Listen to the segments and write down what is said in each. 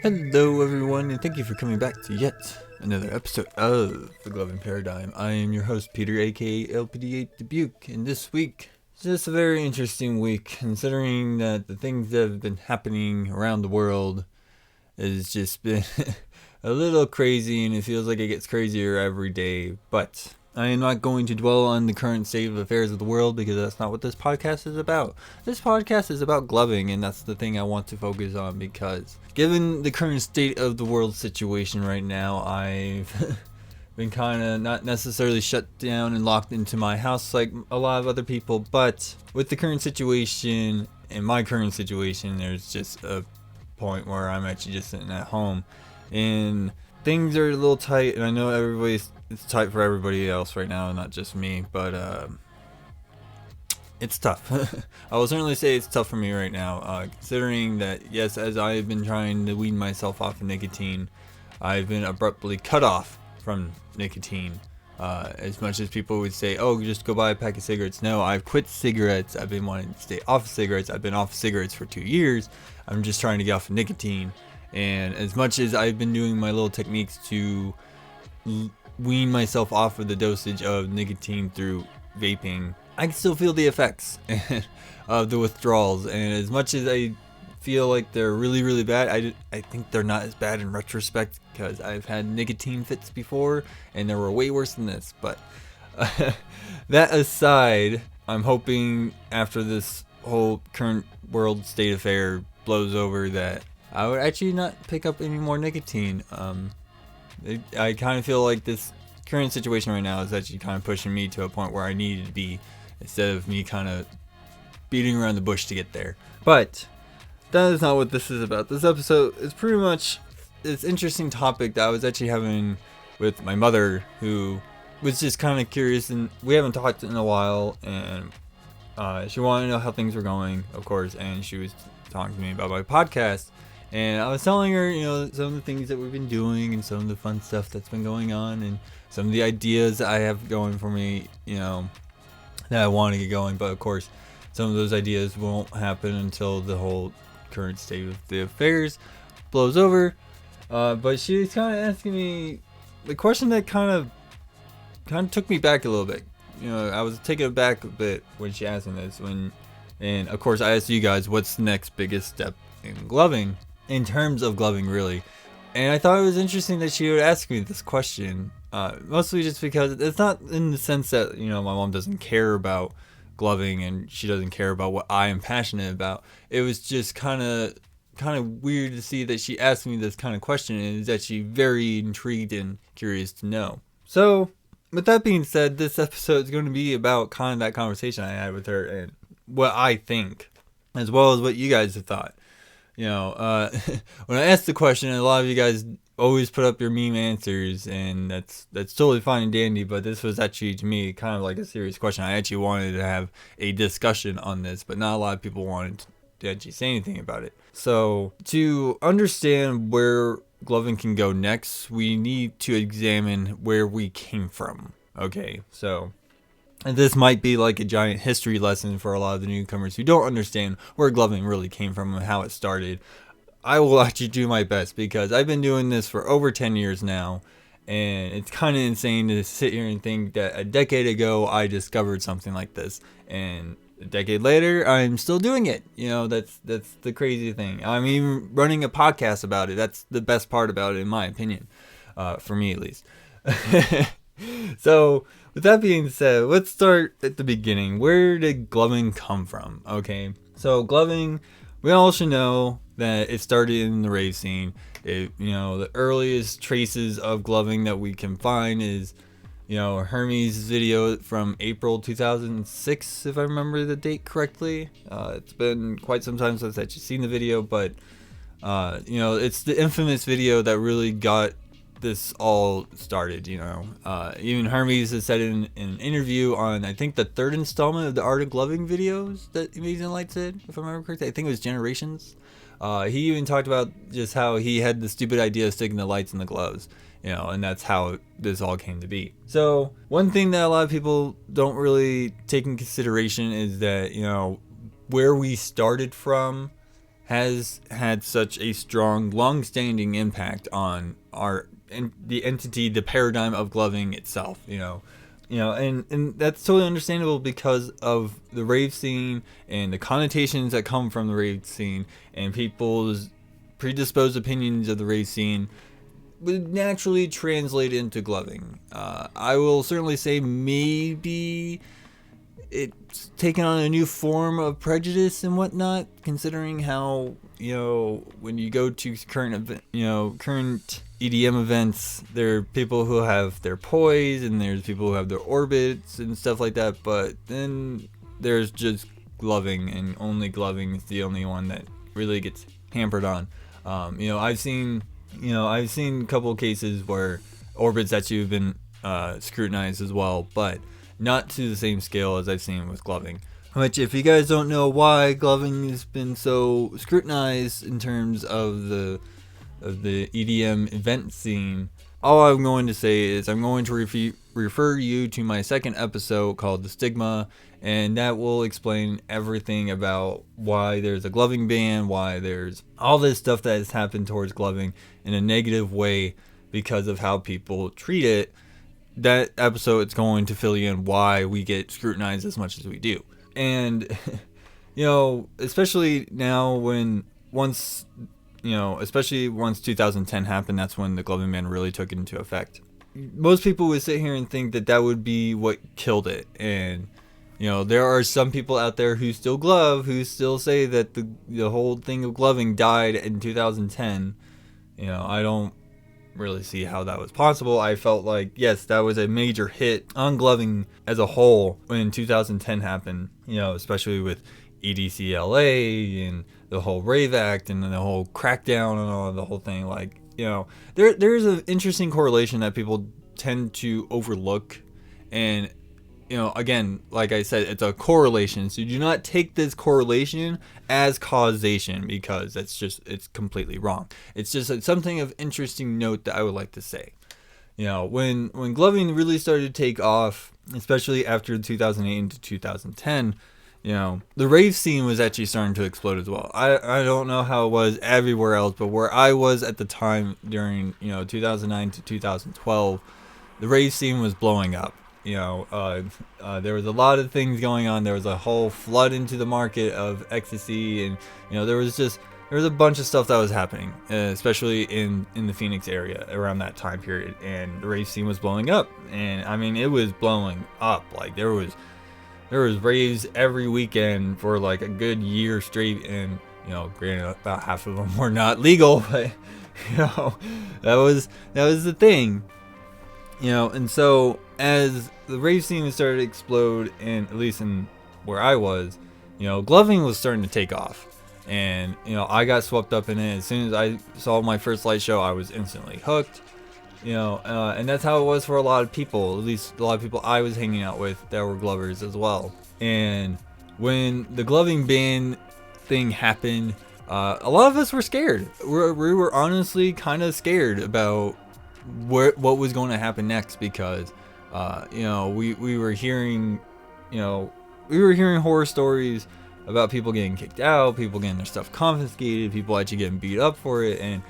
Hello everyone, and thank you for coming back to yet another episode of The Gloving Paradigm. I am your host Peter, aka LPD8 Dubuque, and this week is just a very interesting week, considering that the things that have been happening around the world has just been a little crazy, and it feels like it gets crazier every day. But I am not going to dwell on the current state of affairs of the world, because that's not what this podcast is about. This podcast is about gloving, and that's the thing I want to focus on, because given the current state of the world situation right now, I've been kind of not necessarily shut down and locked into my house like a lot of other people, but with the current situation, in my current situation, there's just a point where I'm actually just sitting at home, and things are a little tight, and I know it's tight for everybody else right now, not just me, but it's tough. I will certainly say it's tough for me right now, considering that, yes, as I've been trying to wean myself off of nicotine, I've been abruptly cut off from nicotine. As much as people would say, oh, just go buy a pack of cigarettes. No, I've quit cigarettes. I've been wanting to stay off of cigarettes. I've been off of cigarettes for 2 years. I'm just trying to get off of nicotine. And as much as I've been doing my little techniques to wean myself off of the dosage of nicotine through vaping, I can still feel the effects of the withdrawals. And as much as I feel like they're really, really bad, I think they're not as bad in retrospect, because I've had nicotine fits before and they were way worse than this. But that aside, I'm hoping after this whole current world state affair blows over that I would actually not pick up any more nicotine. I kind of feel like this current situation right now is actually kind of pushing me to a point where I needed to be, instead of me kind of beating around the bush to get there. But that is not what this is about. This episode is pretty much this interesting topic that I was actually having with my mother, who was just kind of curious, and we haven't talked in a while, and she wanted to know how things were going, of course, and she was talking to me about my podcast. And I was telling her, some of the things that we've been doing and some of the fun stuff that's been going on and some of the ideas that I have going for me, that I want to get going. But of course, some of those ideas won't happen until the whole current state of the affairs blows over. But she was kind of asking me the question that kind of took me back a little bit. I was taken aback a bit when she asked me this. And of course, I asked you guys, what's the next biggest step in gloving? In terms of gloving, really. And I thought it was interesting that she would ask me this question, mostly just because it's not in the sense that, my mom doesn't care about gloving and she doesn't care about what I am passionate about. It was just kind of weird to see that she asked me this kind of question, and is actually very intrigued and curious to know. So, with that being said, this episode is going to be about kind of that conversation I had with her and what I think, as well as what you guys have thought. When I asked the question, a lot of you guys always put up your meme answers, and that's totally fine and dandy, but this was actually, to me, kind of like a serious question. I actually wanted to have a discussion on this, but not a lot of people wanted to actually say anything about it. So, to understand where gloving can go next, we need to examine where we came from. Okay, so and this might be like a giant history lesson for a lot of the newcomers who don't understand where gloving really came from and how it started. I will actually do my best, because I've been doing this for over 10 years now, and it's kind of insane to sit here and think that a decade ago I discovered something like this, and a decade later I'm still doing it. That's the crazy thing. I'm even running a podcast about it. That's the best part about it, in my opinion, for me at least. So, with that being said, let's start at the beginning. Where did gloving come from? Okay, so gloving, we all should know that it started in the rave scene. The earliest traces of gloving that we can find is, Hermes' video from April 2006, if I remember the date correctly. It's been quite some time since I've actually seen the video, but, it's the infamous video that really got this all started. Even Hermes has said in an interview on, I think, the third installment of the Art of Gloving videos that Amazing Lights did, if I remember correctly. I think it was Generations. He even talked about just how he had the stupid idea of sticking the lights in the gloves, and that's how this all came to be. So one thing that a lot of people don't really take in consideration is that, where we started from has had such a strong, long-standing impact on the entity, the paradigm of gloving itself. And that's totally understandable because of the rave scene and the connotations that come from the rave scene and people's predisposed opinions of the rave scene would naturally translate into gloving. I will certainly say maybe it's taken on a new form of prejudice and whatnot, considering how, when you go to current EDM events, there are people who have their poise and there's people who have their orbits and stuff like that, but then there's just gloving, and only gloving is the only one that really gets hampered on. I've seen a couple of cases where orbits actually have been scrutinized as well, but not to the same scale as I've seen with gloving. Which, if you guys don't know why gloving has been so scrutinized in terms of the EDM event scene, all I'm going to say is I'm going to refer you to my second episode called The Stigma, and that will explain everything about why there's a gloving ban, why there's all this stuff that has happened towards gloving in a negative way because of how people treat it. That episode, it's going to fill you in why we get scrutinized as much as we do. And, especially now especially once 2010 happened, that's when the gloving ban really took into effect. Most people would sit here and think that would be what killed it. And, there are some people out there who still glove, who still say that the whole thing of gloving died in 2010. I don't really see how that was possible. I felt like, yes, that was a major hit on gloving as a whole when 2010 happened, especially with EDCLA and the whole Rave Act and the whole crackdown and all the whole thing. Like, there's an interesting correlation that people tend to overlook. And, again, like I said, it's a correlation. So do not take this correlation as causation, because it's completely wrong. It's just something of interesting note that I would like to say. When gloving really started to take off, especially after 2008 into 2010, the rave scene was actually starting to explode as well. I don't know how it was everywhere else, but where I was at the time during, 2009 to 2012, the rave scene was blowing up. There was a lot of things going on. There was a whole flood into the market of ecstasy, and there was a bunch of stuff that was happening, especially in the Phoenix area around that time period. And the rave scene was blowing up, and I mean, it was blowing up. Like there was raves every weekend for like a good year straight, and granted, about half of them were not legal, but that was the thing. And so as the rave scene started to explode, and at least in where I was, gloving was starting to take off. And, I got swept up in it. As soon as I saw my first light show, I was instantly hooked. And that's how it was for a lot of people, at least a lot of people I was hanging out with that were glovers as well. And when the gloving ban thing happened, a lot of us were scared. We were honestly kind of scared about what was going to happen next, because we were hearing horror stories about people getting kicked out, people getting their stuff confiscated, people actually getting beat up for it. And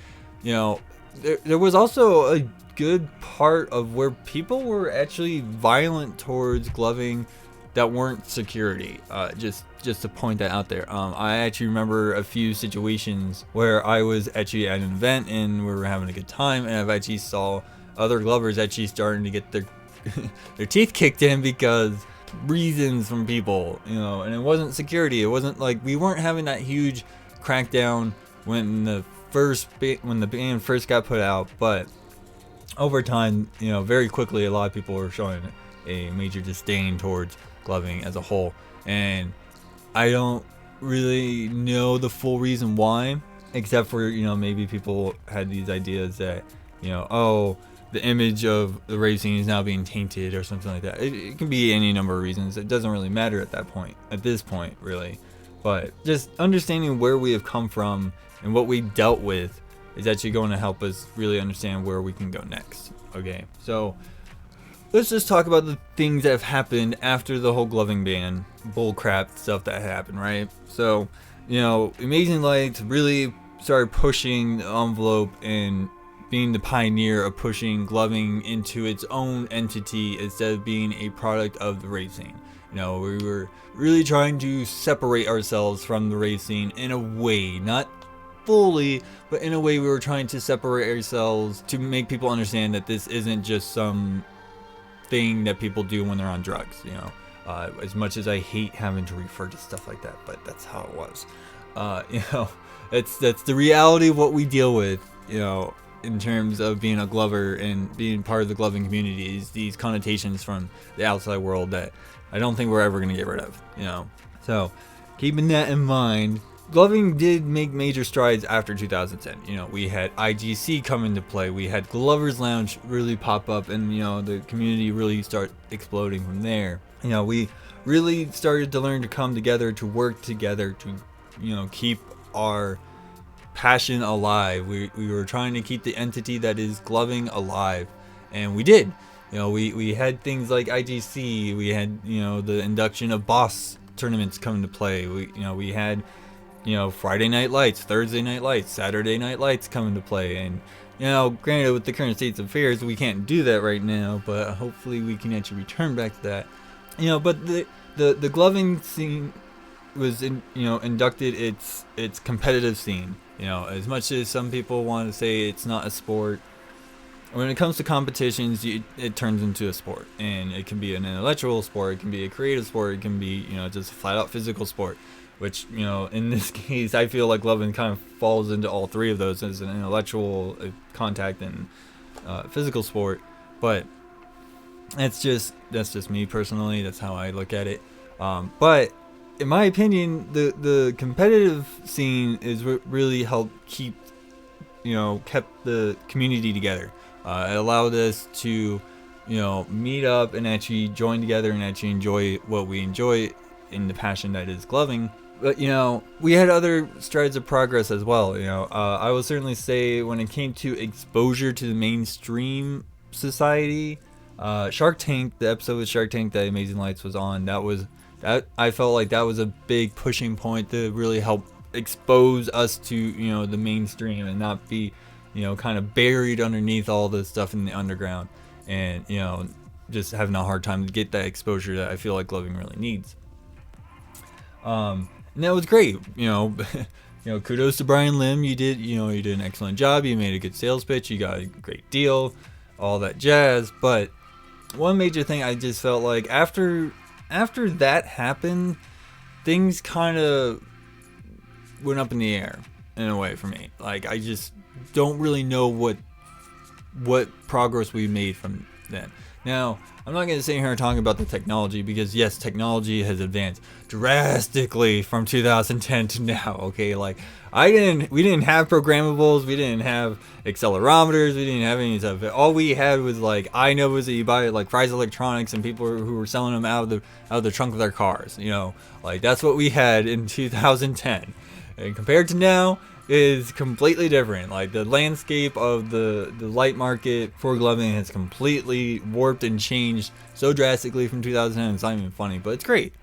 there was also a good part of where people were actually violent towards gloving that weren't security. Just to point that out there. I actually remember a few situations where I was actually at an event and we were having a good time, and I've actually saw other glovers actually starting to get their their teeth kicked in because reasons from people, and it wasn't security. It wasn't like we weren't having that huge crackdown when the band first got put out, but over time, very quickly, a lot of people were showing a major disdain towards gloving as a whole. And I don't really know the full reason why, except for, maybe people had these ideas that, the image of the rave scene is now being tainted or something like that. It can be any number of reasons. It doesn't really matter at this point, really. But just understanding where we have come from and what we dealt with is actually going to help us really understand where we can go next. Okay, so let's just talk about the things that have happened after the whole gloving ban bullcrap stuff that happened, right? So Amazing Lights really started pushing the envelope and being the pioneer of pushing gloving into its own entity instead of being a product of the racing. We were really trying to separate ourselves from the racing in a way, not fully, but in a way we were trying to separate ourselves to make people understand that this isn't just some thing that people do when they're on drugs. As much as I hate having to refer to stuff like that, but that's how it was. That's the reality of what we deal with, in terms of being a glover and being part of the gloving community, is these connotations from the outside world that I don't think we're ever going to get rid of, So, keeping that in mind, gloving did make major strides after 2010. We had IGC come into play. We had Glover's Lounge really pop up, and the community really start exploding from there. We really started to learn to come together, to work together, to keep our passion alive. We were trying to keep the entity that is gloving alive, and we did. We had things like IGC. We had the induction of boss tournaments come into play. We had Friday Night Lights, Thursday Night Lights, Saturday Night Lights come into play. And, granted, with the current states of affairs, we can't do that right now, but hopefully we can actually return back to that. But the gloving scene was, inducted its competitive scene. As much as some people want to say it's not a sport, when it comes to competitions, it turns into a sport. And it can be an intellectual sport, it can be a creative sport, it can be, just a flat-out physical sport. Which, in this case, I feel like gloving kind of falls into all three of those as an intellectual contact and physical sport. But that's just me personally. That's how I look at it. But in my opinion, the competitive scene is what really helped kept the community together. It allowed us to, meet up and actually join together and actually enjoy what we enjoy in the passion that is gloving. But, we had other strides of progress as well. I will certainly say when it came to exposure to the mainstream society, Shark Tank, the episode with Shark Tank that Amazing Lights was on, that I felt like that was a big pushing point to really help expose us to, the mainstream and not be, kind of buried underneath all the stuff in the underground and, just having a hard time to get that exposure that I feel like gloving really needs. And that was great. Kudos to Brian Lim. You did an excellent job. You made a good sales pitch. You got a great deal, all that jazz. But one major thing I just felt like after that happened, things kind of went up in the air in a way for me. Like, I just don't really know what progress we made from then. Now, I'm not going to sit here and talk about the technology because, yes, technology has advanced drastically from 2010 to now, okay? Like, we didn't have programmables, we didn't have accelerometers, we didn't have any stuff. All we had was, like, I know was that you buy, like, Fry's Electronics and people who were selling them out of the trunk of their cars, Like, that's what we had in 2010. And compared to now, is completely different. Like, the landscape of the light market for gloving has completely warped and changed so drastically from 2010. It's not even funny, but it's great.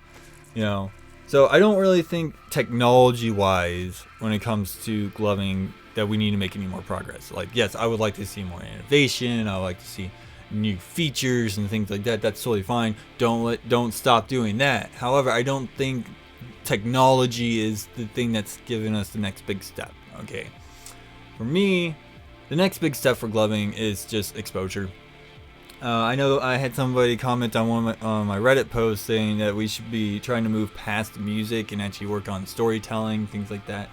So I don't really think technology wise when it comes to gloving that we need to make any more progress. Like, yes, I would like to see more innovation. I would like to see new features and things like that. That's totally fine. Don't stop doing that. However, I don't think technology is the thing that's giving us the next big step. Okay, for me, the next big step for gloving is just exposure. I know I had somebody comment on one of my Reddit posts saying that we should be trying to move past music and actually work on storytelling, things like that.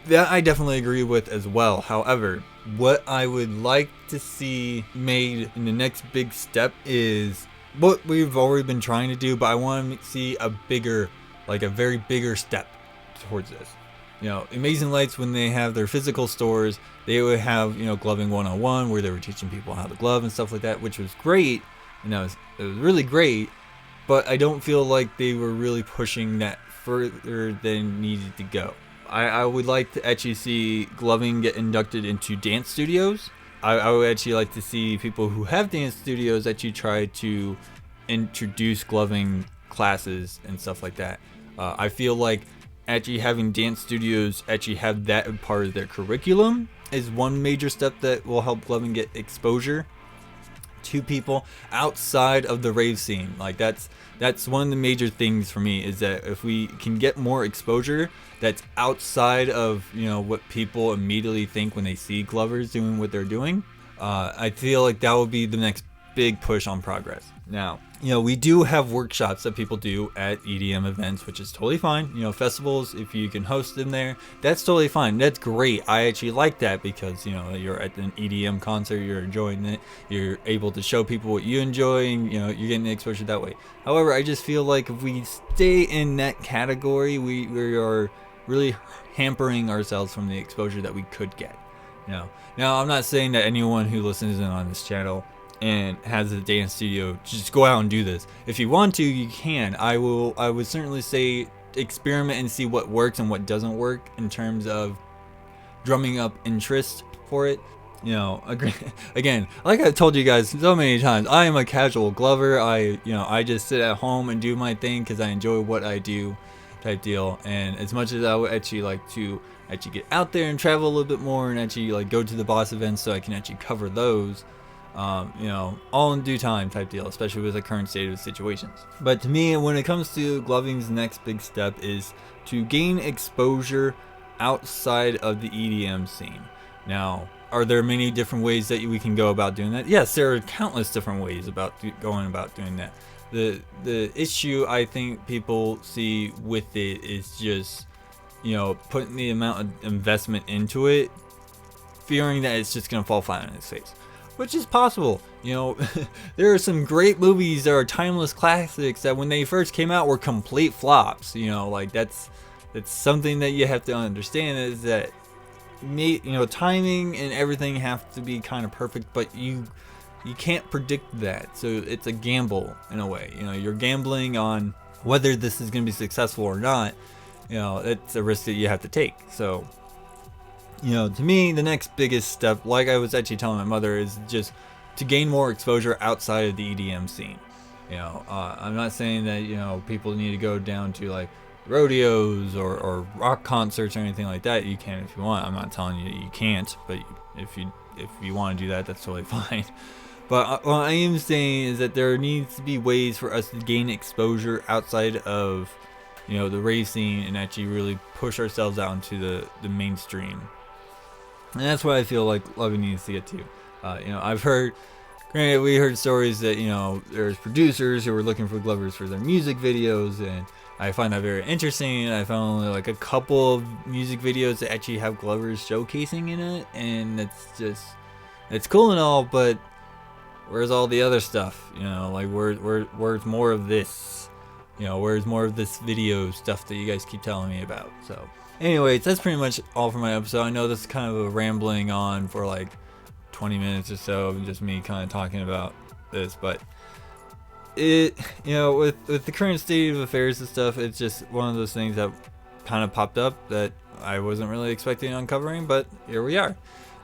That I definitely agree with as well. However, what I would like to see made in the next big step is what we've already been trying to do, but I want to see a very bigger step towards this. Amazing Lights, when they have their physical stores, they would have, Gloving 101, where they were teaching people how to glove and stuff like that, which was great. It was really great, but I don't feel like they were really pushing that further than needed to go. I would like to actually see gloving get inducted into dance studios. I would actually like to see people who have dance studios actually try to introduce gloving classes and stuff like that. I feel like actually having dance studios actually have that as part of their curriculum is one major step that will help gloving get exposure to people outside of the rave scene. Like that's one of the major things for me, is that if we can get more exposure that's outside of, you know, what people immediately think when they see glovers doing what they're doing, I feel like that will be the next big push on progress. Now, you know, we do have workshops that people do at EDM events, which is totally fine. You know, festivals, if you can host them there, that's totally fine. That's great. I actually like that because, you know, you're at an EDM concert, you're enjoying it, you're able to show people what you enjoy, and, you know, you're getting the exposure that way. However, I just feel like if we stay in that category, we are really hampering ourselves from the exposure that we could get. You know, now I'm not saying that anyone who listens in on this channel and has a dance studio just go out and do this. If you want to, you can. I would certainly say experiment and see what works and what doesn't work in terms of drumming up interest for it. You know, again, like I've told you guys so many times, I am a casual glover. I just sit at home and do my thing because I enjoy what I do, type deal. And as much as I would actually like to actually get out there and travel a little bit more and actually like go to the boss events so I can actually cover those, you know, all in due time type deal, especially with the current state of situations. But to me, when it comes to gloving's next big step is to gain exposure outside of the EDM scene. Now, are there many different ways that we can go about doing that? Yes, there are countless different ways about going about doing that. The issue I think people see with it is just, you know, putting the amount of investment into it, fearing that it's just going to fall flat on its face. Which is possible. You know, there are some great movies that are timeless classics that when they first came out were complete flops. You know, like that's something that you have to understand, is that, you know, timing and everything have to be kind of perfect, but you can't predict that. So it's a gamble in a way. You know, you're gambling on whether this is going to be successful or not. You know, it's a risk that you have to take. So, you know, to me, the next biggest step, like I was actually telling my mother, is just to gain more exposure outside of the EDM scene. You know, I'm not saying that, you know, people need to go down to like rodeos or rock concerts or anything like that. You can if you want. I'm not telling you that you can't, but if you want to do that, that's totally fine. But what I am saying is that there needs to be ways for us to gain exposure outside of, you know, the rave scene and actually really push ourselves out into the mainstream. And that's what I feel like gloving needs to get to. You know, we heard stories that, you know, there's producers who were looking for glovers for their music videos, and I find that very interesting. I found only like a couple of music videos that actually have glovers showcasing in it, and it's cool and all, but where's all the other stuff? You know, like where's more of this? You know, where's more of this video stuff that you guys keep telling me about? So anyways, that's pretty much all for my episode. I know this is kind of a rambling on for like 20 minutes or so of just me kind of talking about this, but it, you know, with the current state of affairs and stuff, it's just one of those things that kind of popped up that I wasn't really expecting on covering, but here we are.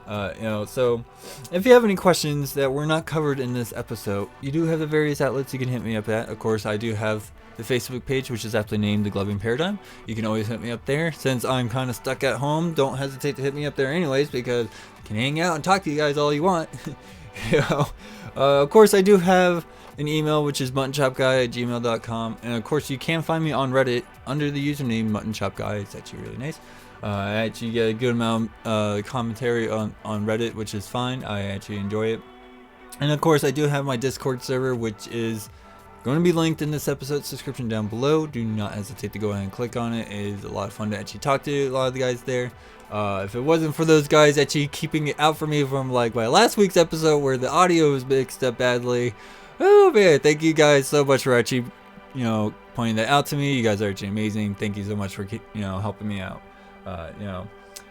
You know, so if you have any questions that were not covered in this episode, you do have the various outlets you can hit me up at. Of course, I do have the Facebook page, which is aptly named The Gloving Paradigm. You can always hit me up there. Since I'm kind of stuck at home, don't hesitate to hit me up there anyways, because I can hang out and talk to you guys all you want. You know, of course, I do have an email, which is muttonchopguy@gmail.com, and of course, you can find me on Reddit under the username muttonchopguy. It's actually really nice. I actually get a good amount of commentary on Reddit, which is fine. I actually enjoy it. And of course, I do have my Discord server, which is going to be linked in this episode's description down below. Do not hesitate to go ahead and click on it. It is a lot of fun to actually talk to a lot of the guys there. If it wasn't for those guys actually keeping it out for me from like my last week's episode where the audio was mixed up badly, oh man, thank you guys so much for actually, you know, pointing that out to me. You guys are actually amazing. Thank you so much for, you know, helping me out. You know,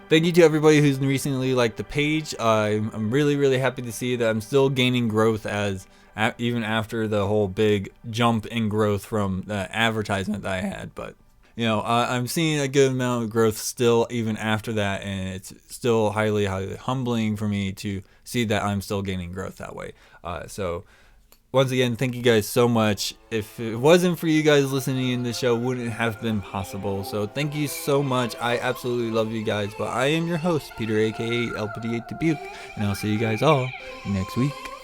thank you to everybody who's recently liked the page. I'm really happy to see that I'm still gaining growth even after the whole big jump in growth from the advertisement that I had. But you know, I'm seeing a good amount of growth still even after that, and it's still highly humbling for me to see that I'm still gaining growth that way. So once again, thank you guys so much. If it wasn't for you guys listening in, the show wouldn't have been possible. So thank you so much. I absolutely love you guys. But I am your host, Peter, aka LPD8 Dubuque, and I'll see you guys all next week.